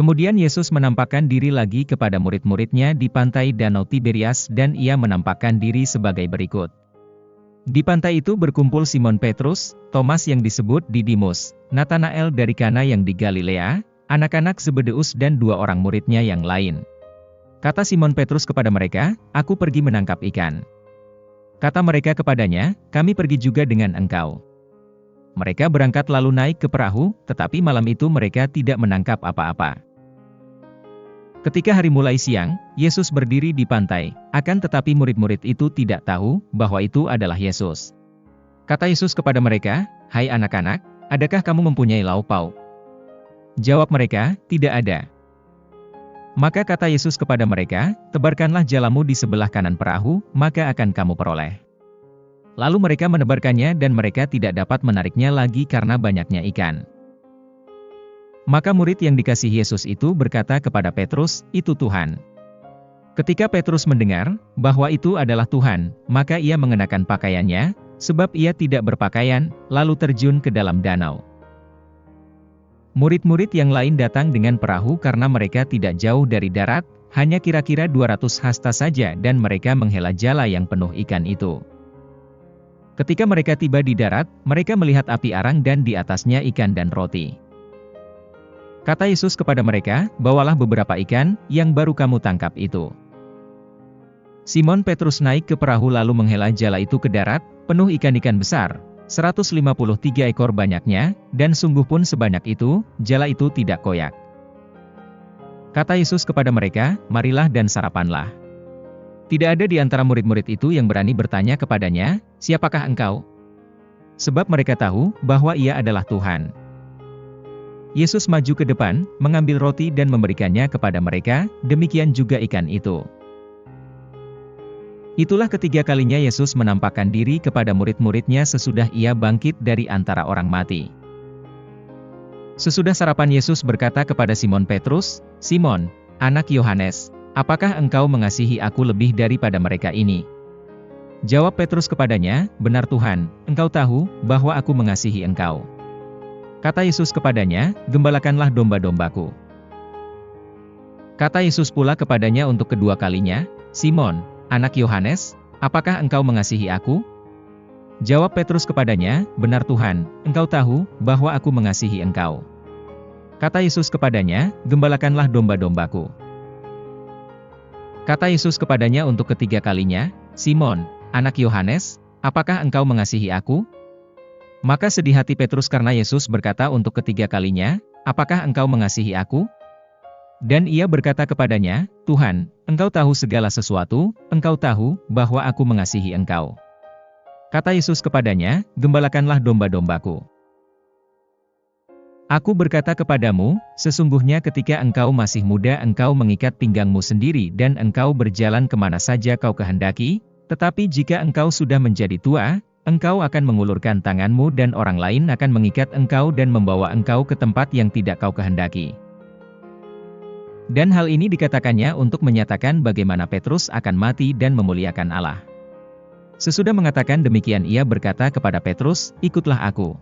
Kemudian Yesus menampakkan diri lagi kepada murid-muridnya di pantai Danau Tiberias dan ia menampakkan diri sebagai berikut. Di pantai itu berkumpul Simon Petrus, Thomas yang disebut Didimus, Natanael dari Kana yang di Galilea, anak-anak Zebedeus dan 2 orang muridnya yang lain. Kata Simon Petrus kepada mereka, "Aku pergi menangkap ikan." Kata mereka kepadanya, "Kami pergi juga dengan engkau." Mereka berangkat lalu naik ke perahu, tetapi malam itu mereka tidak menangkap apa-apa. Ketika hari mulai siang, Yesus berdiri di pantai, akan tetapi murid-murid itu tidak tahu bahwa itu adalah Yesus. Kata Yesus kepada mereka, "Hai anak-anak, adakah kamu mempunyai lauk pauk?" Jawab mereka, "Tidak ada." Maka kata Yesus kepada mereka, "Tebarkanlah jalamu di sebelah kanan perahu, maka akan kamu peroleh." Lalu mereka menebarkannya dan mereka tidak dapat menariknya lagi karena banyaknya ikan. Maka murid yang dikasihi Yesus itu berkata kepada Petrus, "Itu Tuhan." Ketika Petrus mendengar bahwa itu adalah Tuhan, maka ia mengenakan pakaiannya, sebab ia tidak berpakaian, lalu terjun ke dalam danau. Murid-murid yang lain datang dengan perahu karena mereka tidak jauh dari darat, hanya kira-kira 200 hasta saja dan mereka menghela jala yang penuh ikan itu. Ketika mereka tiba di darat, mereka melihat api arang dan di atasnya ikan dan roti. Kata Yesus kepada mereka, "Bawalah beberapa ikan yang baru kamu tangkap itu." Simon Petrus naik ke perahu lalu menghela jala itu ke darat, penuh ikan-ikan besar. 153 ekor banyaknya, dan sungguh pun sebanyak itu, jala itu tidak koyak. Kata Yesus kepada mereka, "Marilah dan sarapanlah." Tidak ada di antara murid-murid itu yang berani bertanya kepadanya, "Siapakah engkau?" Sebab mereka tahu bahwa ia adalah Tuhan. Yesus maju ke depan, mengambil roti dan memberikannya kepada mereka, demikian juga ikan itu. Itulah ketiga kalinya Yesus menampakkan diri kepada murid-muridnya sesudah ia bangkit dari antara orang mati. Sesudah sarapan Yesus berkata kepada Simon Petrus, "Simon, anak Yohanes, apakah engkau mengasihi aku lebih daripada mereka ini?" Jawab Petrus kepadanya, "Benar Tuhan, engkau tahu bahwa aku mengasihi engkau." Kata Yesus kepadanya, "Gembalakanlah domba-dombaku." Kata Yesus pula kepadanya untuk kedua kalinya, "Simon, anak Yohanes, apakah engkau mengasihi aku?" Jawab Petrus kepadanya, "Benar Tuhan, engkau tahu bahwa aku mengasihi engkau." Kata Yesus kepadanya, "Gembalakanlah domba-dombaku." Kata Yesus kepadanya untuk ketiga kalinya, "Simon, anak Yohanes, apakah engkau mengasihi aku?" Maka sedih hati Petrus karena Yesus berkata untuk ketiga kalinya, "Apakah engkau mengasihi aku?" Dan ia berkata kepadanya, "Tuhan, engkau tahu segala sesuatu, engkau tahu bahwa aku mengasihi engkau." Kata Yesus kepadanya, "Gembalakanlah domba-dombaku. Aku berkata kepadamu, sesungguhnya ketika engkau masih muda engkau mengikat pinggangmu sendiri dan engkau berjalan kemana saja kau kehendaki, tetapi jika engkau sudah menjadi tua, engkau akan mengulurkan tanganmu dan orang lain akan mengikat engkau dan membawa engkau ke tempat yang tidak kau kehendaki." Dan hal ini dikatakannya untuk menyatakan bagaimana Petrus akan mati dan memuliakan Allah. Sesudah mengatakan demikian ia berkata kepada Petrus, "Ikutlah aku."